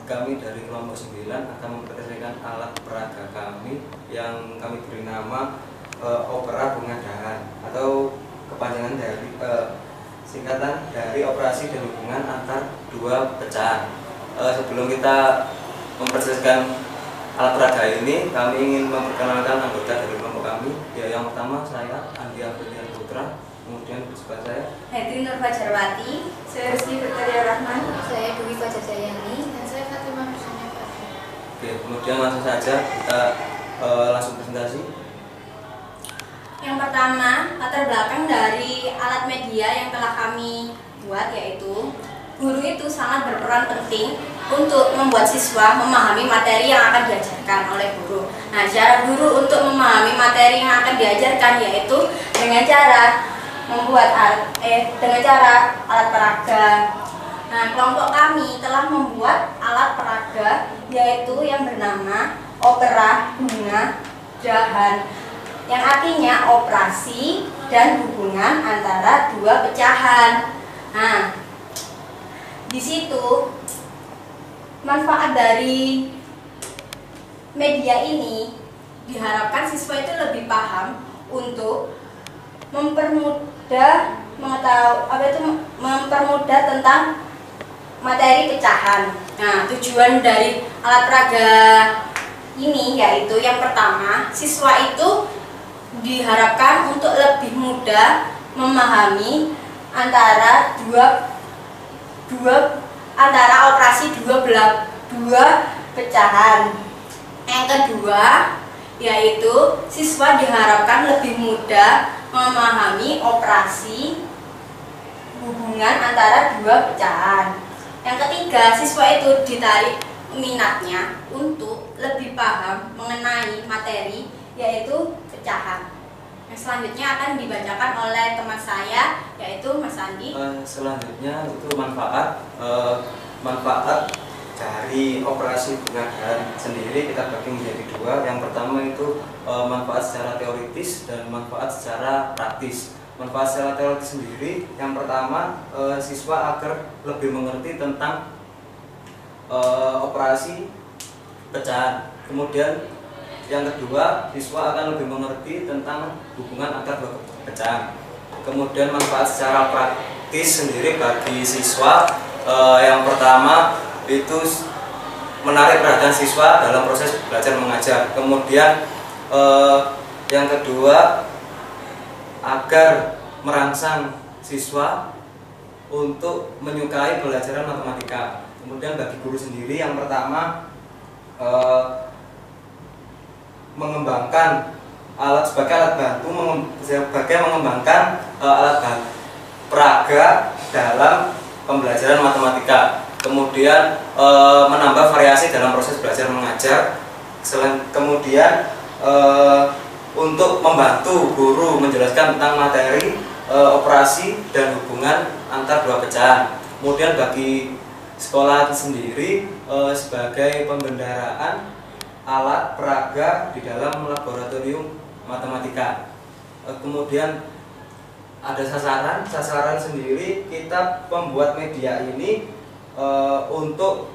kami dari kelompok 9 akan mempresentasikan alat peraga kami yang kami beri nama opera bunga dahan, atau kepanjangan dari singkatan dari operasi dan hubungan antar dua pecahan. Sebelum kita mempresentasikan alat peraga ini, kami ingin memperkenalkan anggota dari kelompok kami. Ya, yang pertama saya Andi Aprilia Putra, kemudian sebelah saya Hetri Nur Fajarwati, saya Rizky Berkarya Rahman, saya Dwi Fajajayani, dan saya Fatimah Nursanaya. Oke, kemudian langsung saja kita langsung presentasi. Yang pertama, latar belakang dari alat media yang telah kami buat, yaitu guru itu sangat berperan penting untuk membuat siswa memahami materi yang akan diajarkan oleh guru. Nah, cara guru untuk memahami materi yang akan diajarkan yaitu dengan cara membuat alat peraga. Nah, kelompok kami telah membuat alat peraga yaitu yang bernama opera bunga dahan, yang artinya operasi dan hubungan antara dua pecahan. Nah, di situ manfaat dari media ini diharapkan siswa itu lebih paham untuk mempermudah mempermudah tentang materi pecahan. Nah, tujuan dari alat peraga ini yaitu yang pertama, siswa itu diharapkan untuk lebih mudah memahami antara operasi dua pecahan. Yang kedua yaitu siswa diharapkan lebih mudah memahami operasi hubungan antara dua pecahan. Yang ketiga, siswa itu ditarik minatnya untuk lebih paham mengenai materi yaitu pecahan. Yang selanjutnya akan dibacakan oleh teman saya yaitu Mas Andi. Selanjutnya itu manfaat dari operasi bunga dahan sendiri kita bagi menjadi dua. Yang pertama itu manfaat secara teoritis dan manfaat secara praktis. Manfaat secara teoritis sendiri, yang pertama siswa agar lebih mengerti tentang operasi pecahan. Kemudian yang kedua, siswa akan lebih mengerti tentang hubungan antar dua pecahan. Kemudian manfaat secara praktis sendiri bagi siswa, yang pertama itu menarik perhatian siswa dalam proses belajar mengajar. Kemudian yang kedua, agar merangsang siswa untuk menyukai pelajaran matematika. Kemudian bagi guru sendiri, yang pertama mengembangkan sebagai alat bantu mengembangkan alat bantu peraga dalam pembelajaran matematika. Kemudian menambah variasi dalam proses belajar mengajar. Kemudian untuk membantu guru menjelaskan tentang materi operasi dan hubungan antar dua pecahan. Kemudian bagi sekolah sendiri sebagai pembendaraan alat peraga di dalam laboratorium matematika. Kemudian ada sasaran sendiri kita membuat media ini untuk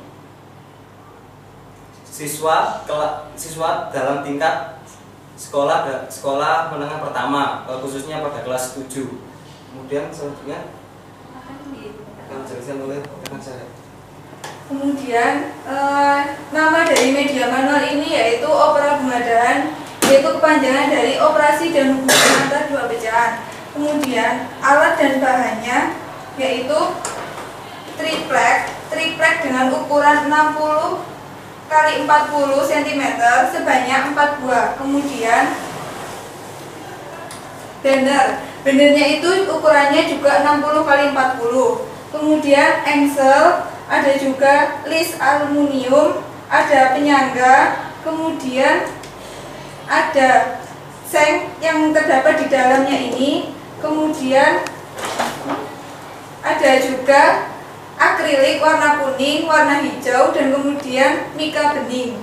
siswa dalam tingkat sekolah menengah pertama, khususnya pada kelas 7. Kemudian selanjutnya akan dijelaskan oleh rekan saya. Kemudian nama dari media manual ini yaitu opera bunga dahan, yaitu kepanjangan dari operasi dan hubungan antar dua pecahan. Kemudian alat dan bahannya yaitu triplek dengan ukuran 60 x 40 cm sebanyak 4 buah. Kemudian bannernya itu ukurannya juga 60 x 40. Kemudian engsel, ada juga list aluminium, ada penyangga, kemudian ada seng yang terdapat di dalamnya ini, kemudian ada juga akrilik warna kuning, warna hijau, dan kemudian mika bening.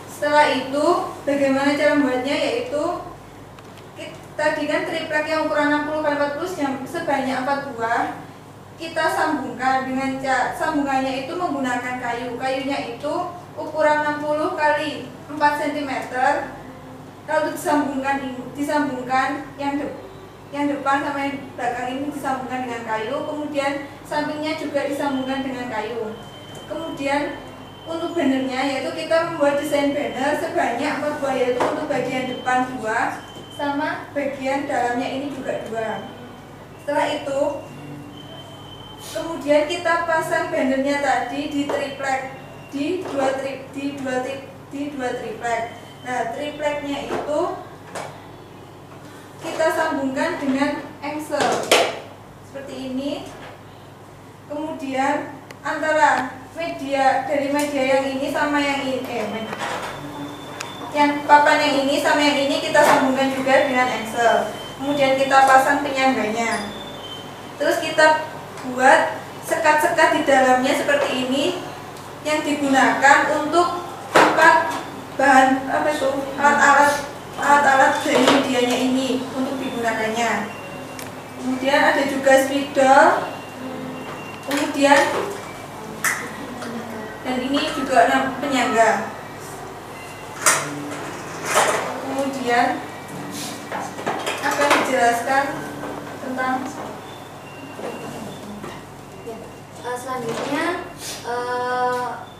Setelah itu bagaimana cara membuatnya, yaitu tadi kan triplek yang ukuran 60 x 40 sebanyak 4 buah. kita sambungkan dengan sambungannya itu menggunakan kayu. Kayunya itu ukuran 60 kali 4 cm. Lalu disambungkan yang depan sama yang belakang ini disambungkan dengan kayu. Kemudian sampingnya juga disambungkan dengan kayu. Kemudian untuk bannernya yaitu kita membuat desain banner sebanyak 4 buah, yaitu untuk bagian depan 2 sama bagian dalamnya ini juga 2. Setelah itu kemudian kita pasang bannernya tadi di triplek, di dua triplek. Nah, tripleknya itu kita sambungkan dengan engsel seperti ini. Kemudian antara media yang ini sama yang ini, yang papan yang ini sama yang ini kita sambungkan juga dengan engsel. Kemudian kita pasang penyangganya. Terus kita buat sekat-sekat di dalamnya seperti ini yang digunakan untuk tempat bahan alat-alat dari medianya ini untuk digunakannya. Kemudian ada juga spidol. Kemudian dan ini juga penyangga. Kemudian akan dijelaskan tentang selanjutnya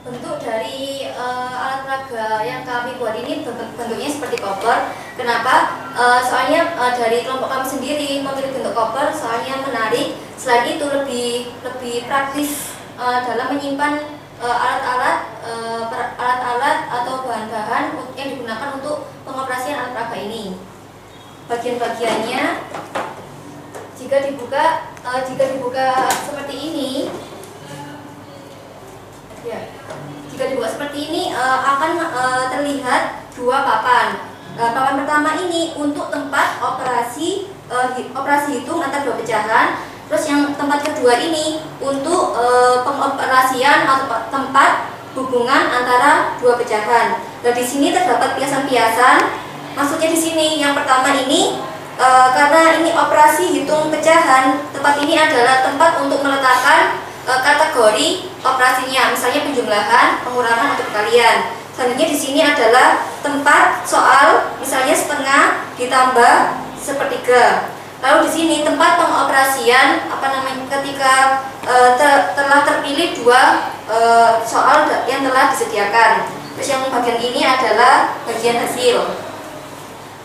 bentuk dari alat peraga yang kami buat ini bentuknya seperti koper. Kenapa? Soalnya dari kelompok kami sendiri memilih bentuk koper, soalnya menarik. Selain itu lebih praktis dalam menyimpan alat-alat atau bahan-bahan yang digunakan untuk pengoperasian alat peraga ini. Bagian-bagiannya jika dibuka seperti ini, ya, jika dibuka seperti ini akan terlihat 2 papan. Papan pertama ini untuk tempat operasi hitung antar 2 pecahan. Terus yang tempat kedua ini untuk pengoperasian atau tempat hubungan antara 2 pecahan. Dan di sini terdapat piasan-piasan. Maksudnya di sini yang pertama ini karena ini operasi hitung pecahan, tempat ini adalah tempat untuk meletakkan kategori operasinya, misalnya penjumlahan, pengurangan atau perkalian. Selanjutnya di sini adalah tempat soal, misalnya setengah ditambah sepertiga. Lalu di sini tempat pengoperasian ketika telah terpilih 2 soal yang telah disediakan. Terus yang bagian ini adalah bagian hasil.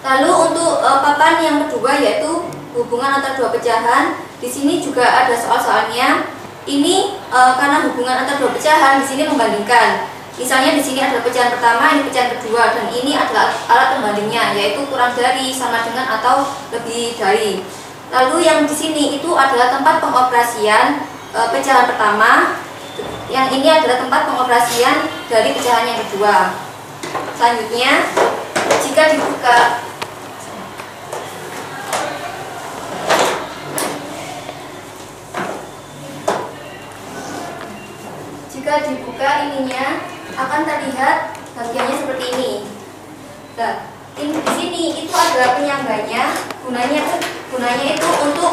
Lalu untuk papan yang kedua yaitu hubungan antara 2 pecahan. Di sini juga ada soal-soalnya. Ini karena hubungan antara 2 pecahan di sini membandingkan. Misalnya di sini adalah pecahan pertama, ini pecahan kedua, dan ini adalah alat pembandingnya, yaitu kurang dari, sama dengan, atau lebih dari. Lalu yang di sini itu adalah tempat pengoperasian pecahan pertama. Yang ini adalah tempat pengoperasian dari pecahan yang kedua. Selanjutnya, jika dibuka ininya akan terlihat bagiannya seperti ini. Nah, di sini itu ada penyangganya. Gunanya itu untuk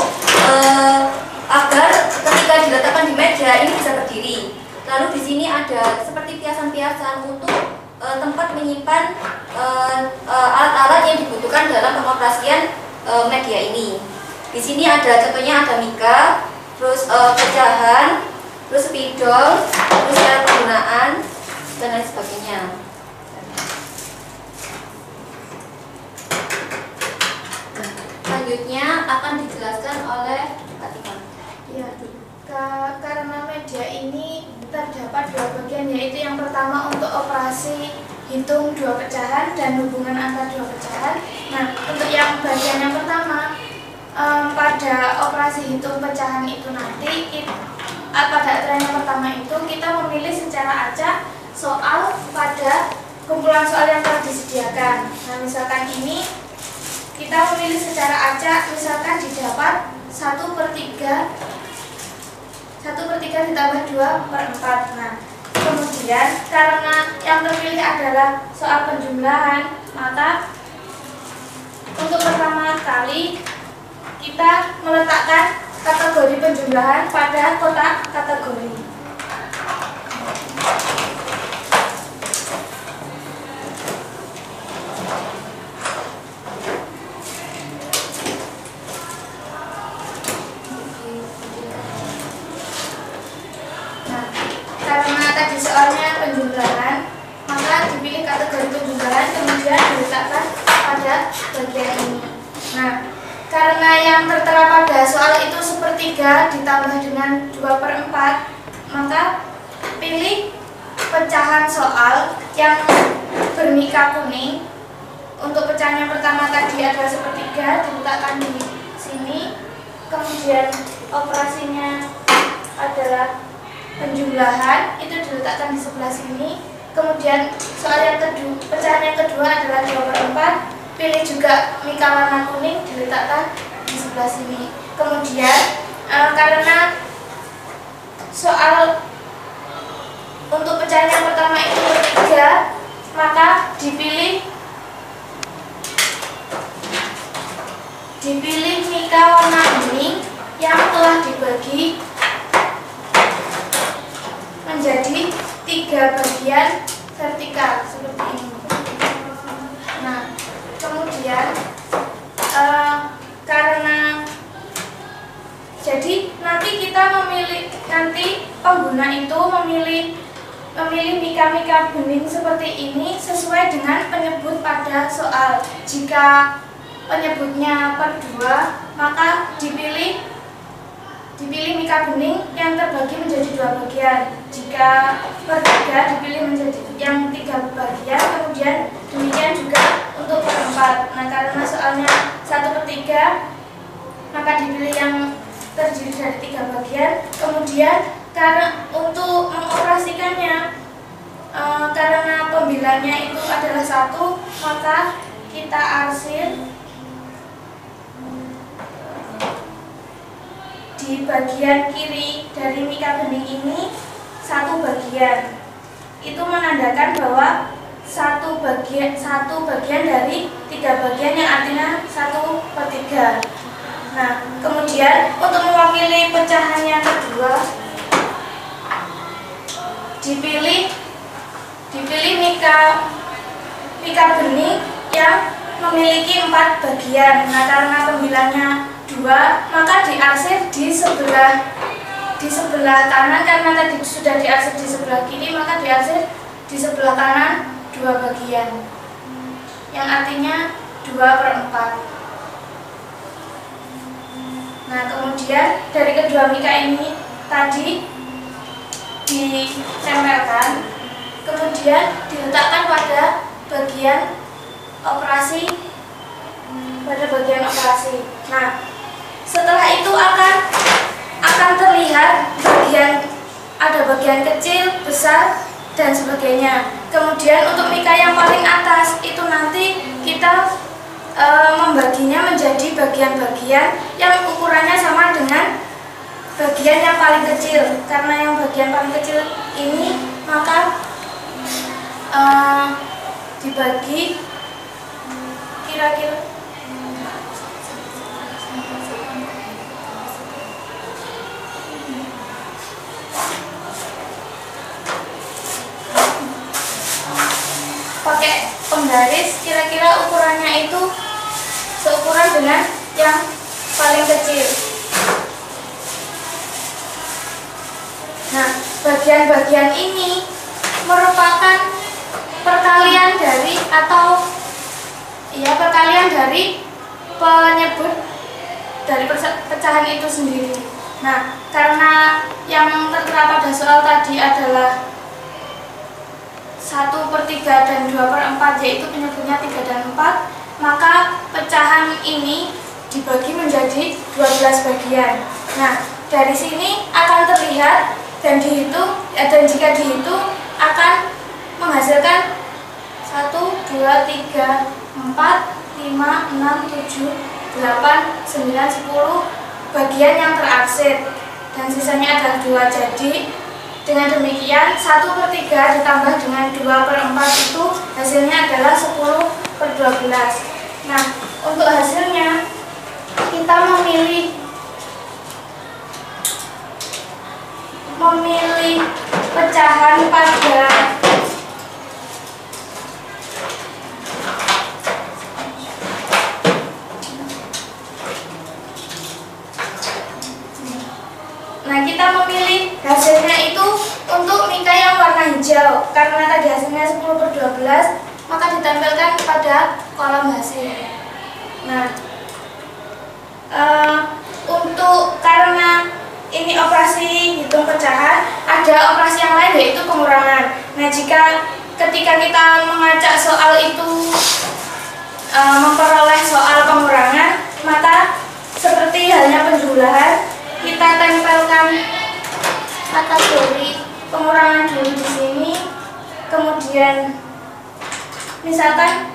agar ketika diletakkan di meja ini bisa berdiri. Lalu di sini ada seperti piasan-piasan untuk tempat menyimpan alat-alat yang dibutuhkan dalam pengoperasian media ini. Di sini ada contohnya ada mika, terus pecahan, terus spidol, terus cara penggunaan, dan lain sebagainya. Selanjutnya akan dijelaskan oleh Kak Tika. Ya, karena media ini terdapat 2 bagian, yaitu yang pertama untuk operasi hitung 2 pecahan dan hubungan antar 2 pecahan. Nah, untuk yang bagian yang pertama, pada operasi hitung pecahan itu nanti pada aturan yang pertama itu kita memilih secara acak soal pada kumpulan soal yang telah disediakan. Nah, misalkan ini kita memilih secara acak, misalkan didapat 1/3 ditambah 2/4. Nah, kemudian karena yang terpilih adalah soal penjumlahan, maka untuk pertama kali kita meletakkan kategori penjumlahan penjumlahan pada kotak kategori. Nah, karena tadi soalnya penjumlahan, maka dipilih kategori penjumlahan kemudian diletakkan pada bagian ini. Nah, karena yang tertera pada soal itu sepertiga ditambah dengan 2/4, maka pilih pecahan soal yang bermika kuning. Untuk pecahan yang pertama tadi adalah sepertiga, diletakkan di sini. Kemudian operasinya adalah penjumlahan, itu diletakkan di sebelah sini. Kemudian soal yang kedua, pecahan yang kedua adalah 2/4. Pilih juga mika warna kuning, diletakkan di sebelah sini. Kemudian karena soal untuk pecahan yang pertama itu bertiga, maka dipilih mika warna kuning yang telah dibagi menjadi 3 bagian vertikal seperti ini. Nah, kemudian karena jadi nanti kita pengguna itu memilih mika-mika bening seperti ini sesuai dengan penyebut pada soal. Jika penyebutnya per 2, maka dipilih mika bening yang terbagi menjadi 2 bagian. Jika per 3 dipilih menjadi yang 3 bagian, kemudian demikian juga untuk per 4. Nah, karena soalnya 1/3, maka dipilih yang terdiri dari 3 bagian. Kemudian karena untuk mengoperasikannya, karena pembilangnya itu adalah 1, maka kita arsir di bagian kiri dari mika bening ini 1 bagian. Itu menandakan bahwa satu bagian dari 3 bagian yang artinya 1/3. Nah, kemudian untuk mewakili pecahan yang kedua, dipilih mika bening yang memiliki 4 bagian. Nah, karena pembilangnya 2, maka diarsir di sebelah kanan. Karena tadi sudah diarsir di sebelah kiri, maka diarsir di sebelah kanan 2 bagian, yang artinya 2/4. Nah, kemudian dari kedua mika ini tadi ditempelkan, kemudian diletakkan pada bagian operasi. Nah, setelah itu akan terlihat ada bagian kecil, besar, dan sebagainya. Kemudian untuk mika yang paling atas itu nanti kita membaginya menjadi bagian-bagian yang ukurannya sama dengan bagian yang paling kecil. Karena yang bagian paling kecil ini, maka dibagi kira-kira pakai penggaris, kira-kira ukurannya itu seukuran dengan yang paling kecil. Nah, bagian-bagian ini merupakan perkalian dari penyebut dari pecahan itu sendiri. Nah, karena yang tertera pada soal tadi adalah 1/3 dan 2/4, yaitu penyebutnya 3 dan 4, maka pecahan ini dibagi menjadi 12 bagian. Nah, dari sini akan terlihat dan jika dihitung akan menghasilkan 1, 2, 3, 4, 5, 6, 7, 8, 9, 10 bagian yang terarsir, dan sisanya adalah 2. Jadi dengan demikian 1/3 ditambah dengan 2/4 itu hasilnya adalah 10/12. Nah, untuk hasilnya kita memilih pecahan pada kita memilih hasilnya itu untuk mika yang warna hijau. Karena tadi hasilnya 10/12, maka ditempelkan pada kolom hasil. Nah, karena ini operasi hitung pecahan, ada operasi yang lain yaitu pengurangan. Nah, ketika kita mengacak soal itu memperoleh soal pengurangan, maka seperti halnya penjumlahan, kita tempelkan kategori pengurangan dulu di sini. Kemudian misalkan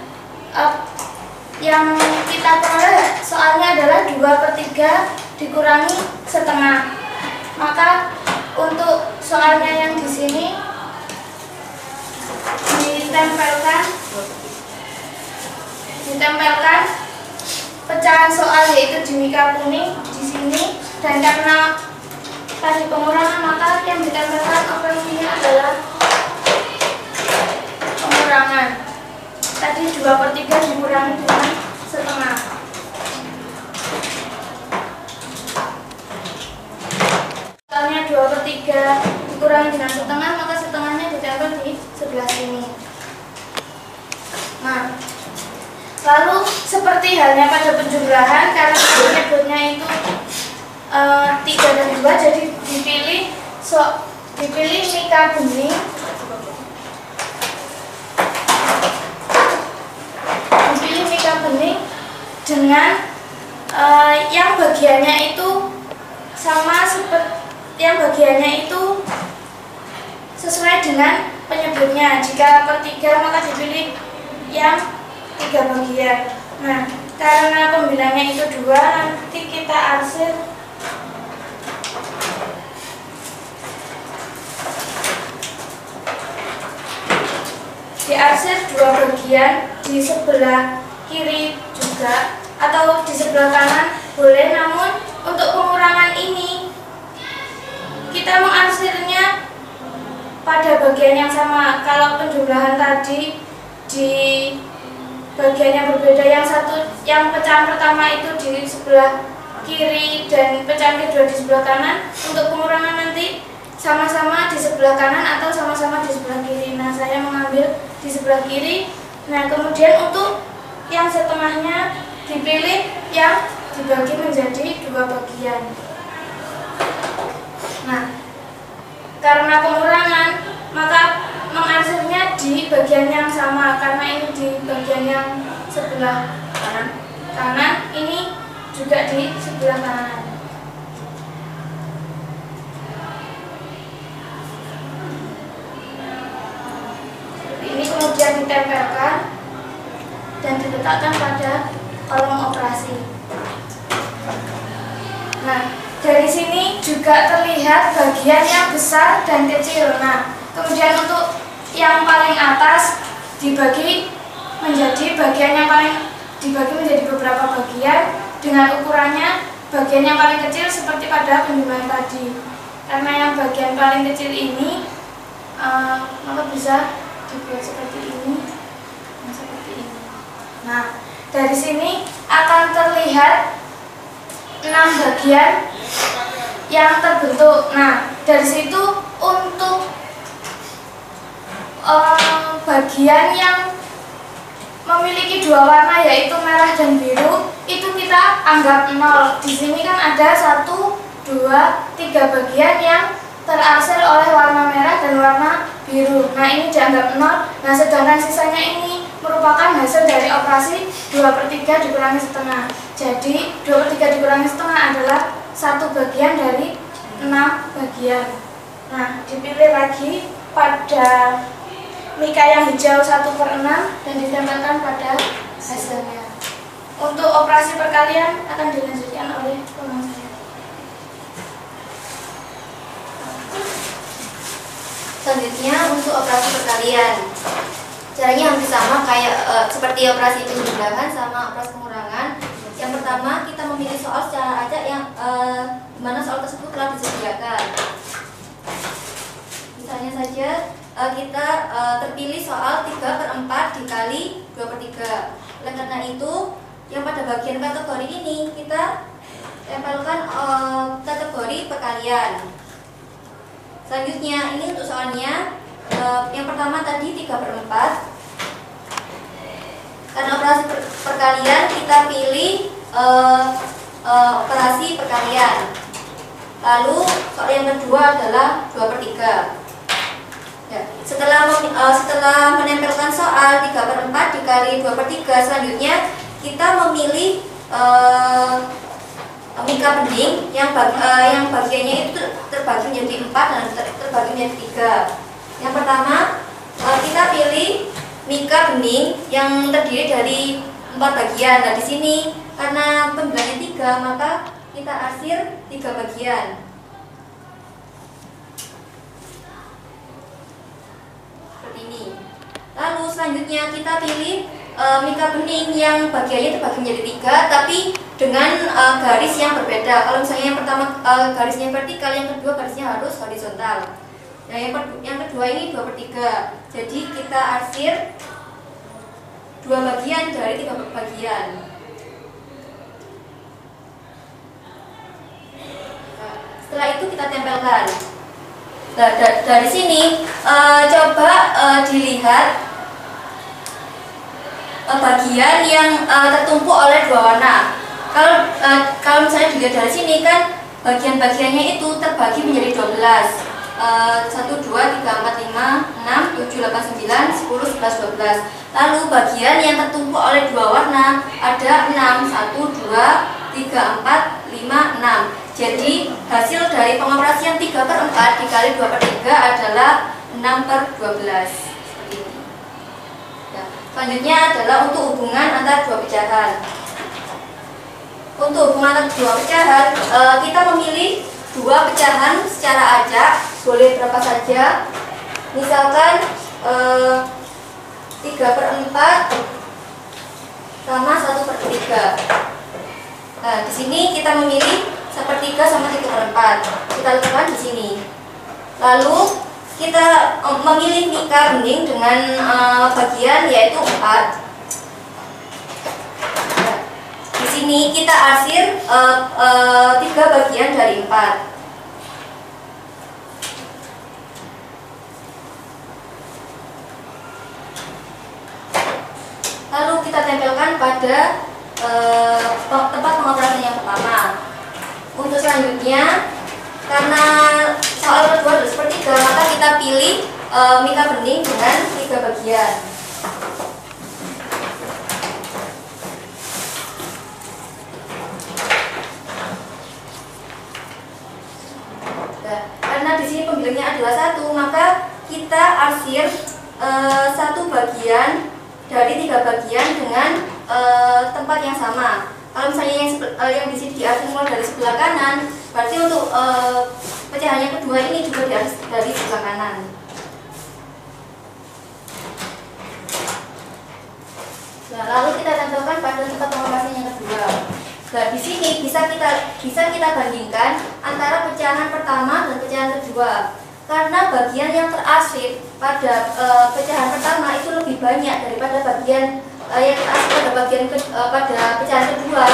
yang kita peroleh soalnya adalah 2/3 dikurangi setengah. Maka untuk soalnya yang di sini ditempelkan pecahan soal yaitu di mika kuning di sini. Dan karena tadi pengurangan, maka yang ditempelkan operasinya adalah pengurangan. Tadi 2/3 dikurangi dengan setengah. Soalnya 2/3 dikurangi dengan setengah, maka setengahnya ditempel di sebelah sini. Nah, lalu seperti halnya pada penjumlahan, karena penyebutnya itu 3 dan 2, jadi dipilih mika bening dengan yang bagiannya itu sama seperti yang bagiannya itu sesuai dengan penyebutnya. Jika per 3, maka dipilih yang 3 bagian. Nah, karena pembilangnya itu 2, nanti kita arsir diarsir 2 bagian di sebelah kiri juga atau di sebelah kanan boleh, namun untuk pengurangan ini kita mengarsirnya pada bagian yang sama. Kalau penjumlahan tadi di bagian yang berbeda, yang pecahan pertama itu di sebelah kiri dan pecahan kedua di sebelah kanan, untuk pengurangan nanti sama-sama di sebelah kanan atau sama-sama di sebelah kiri. Nah, saya mengambil di sebelah kiri. Nah, kemudian untuk yang setengahnya dipilih yang dibagi menjadi 2 bagian. Nah, karena pengurangan, maka mengarsirnya di bagian yang sama. Karena ini di bagian yang sebelah kanan, ini juga di sebelah kanan. Ini kemudian ditempelkan dan diletakkan pada kolom operasi. Nah, dari sini juga terlihat bagian yang besar dan kecil. Nah, kemudian untuk yang paling atas dibagi menjadi beberapa bagian dengan ukurannya bagian yang paling kecil seperti pada penjumlahan tadi. Karena yang bagian paling kecil ini maka bisa dibuat seperti ini dan seperti ini. Nah, dari sini akan terlihat 6 bagian yang terbentuk. Nah, dari situ untuk bagian yang memiliki 2 warna yaitu merah dan biru itu kita anggap 0. Di sini kan ada 1, 2, 3 bagian yang terarsir oleh warna merah dan warna biru. Nah, ini dianggap 0. Nah, sedangkan sisanya ini merupakan hasil dari operasi 2/3 dikurangi setengah. Jadi 2/3 dikurangi setengah adalah 1 bagian dari 6 bagian. Nah, dipilih lagi pada mika yang hijau 1/6 dan ditempelkan pada hasilnya. Untuk operasi perkalian akan dilanjutkan oleh teman saya. Selanjutnya untuk operasi perkalian, caranya hampir sama kayak seperti operasi penjumlahan sama operasi pengurangan. Yang pertama, kita memilih soal secara acak yang dimana soal tersebut telah disediakan. kita terpilih soal 3/4 dikali 2/3. Oleh karena itu, yang pada bagian kategori ini kita tempelkan kategori perkalian. Selanjutnya, ini untuk soalnya yang pertama tadi 3/4. Karena operasi perkalian, kita pilih operasi perkalian. Lalu soal yang kedua adalah 2/3. Ya, setelah menempelkan soal 3/4 dikali 2/3, selanjutnya kita memilih mika bening yang bagiannya itu terbagi menjadi 4 dan terbagi menjadi 3. Yang pertama, kita pilih mika bening yang terdiri dari 4 bagian. Nah, di sini karena pembagiannya 3, maka kita arsir 3 bagian. Seperti ini. Lalu selanjutnya kita pilih mika bening yang bagiannya terbagi menjadi 3, tapi dengan garis yang berbeda. Kalau misalnya yang pertama garisnya vertikal, yang kedua garisnya harus horizontal. Nah, yang kedua ini 2/3. Jadi kita arsir 2 bagian dari 3 bagian. Setelah itu kita tempelkan. Nah, dari sini coba dilihat bagian yang tertumpuk oleh 2 warna. Kalau misalnya dilihat dari sini kan bagian-bagiannya itu terbagi menjadi 12. 1, 2, 3, 4, 5, 6, 7, 8, 9, 10, 11, 12. Lalu bagian yang tertumpuk oleh 2 warna ada 6, 1, 2, 3, 4, 5, 6. Jadi hasil dari pengoperasian 3/4 dikali 2/3 adalah 6/12. Seperti ini. Ya. Selanjutnya adalah untuk hubungan antara 2 pecahan. Untuk hubungan antara 2 pecahan, kita memilih 2 pecahan secara acak, boleh berapa saja. Misalkan 3/4 sama 1/3. Nah, di sini kita memilih 1/3 sama 3/4. Kita letakkan di sini. Lalu kita memilih mika bening dengan bagian yaitu 4. Di sini kita arsir 3 bagian dari 4. Lalu kita tempelkan pada tempat pengoperasian yang pertama. Untuk selanjutnya, karena soal kedua adalah 1/3, maka kita pilih mika bening dengan 3 bagian. Nah, karena di sini pembilangnya adalah 1, maka kita arsir 1 bagian dari 3 bagian dengan tempat yang sama. Kalau misalnya yang di sini diarsir mulai dari sebelah kanan, berarti untuk pecahan yang kedua ini juga diarsir dari sebelah kanan. Nah, lalu kita tempelkan pada tempat pengoperasian yang kedua. Nah, di sini bisa kita bandingkan antara pecahan pertama dan pecahan kedua. Karena bagian yang terarsir pada pecahan pertama itu lebih banyak daripada bagian yang terarsir pada pecahan kedua.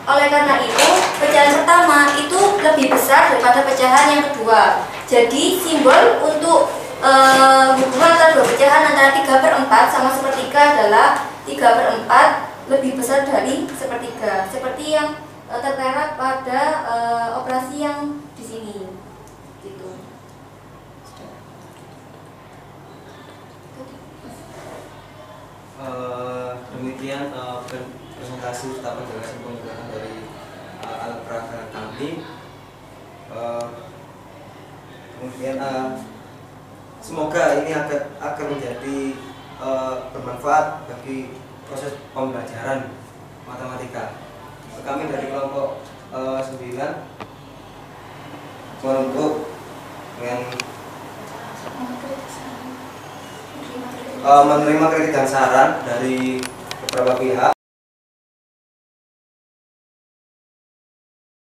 Oleh karena itu, pecahan pertama itu lebih besar daripada pecahan yang kedua. Jadi simbol untuk hubungan antara 2 pecahan antara 3/4 sama 1/3 adalah 3/4 lebih besar dari 1/3. Seperti yang tertera pada operasi yang di sini. Gitu. Demikian presentasi serta penjelasan penggunaan dari alat peraga kami. Kemudian semoga ini akan menjadi bermanfaat bagi proses pembelajaran matematika. Kami dari kelompok 9 untuk menerima kritik dan saran dari beberapa pihak.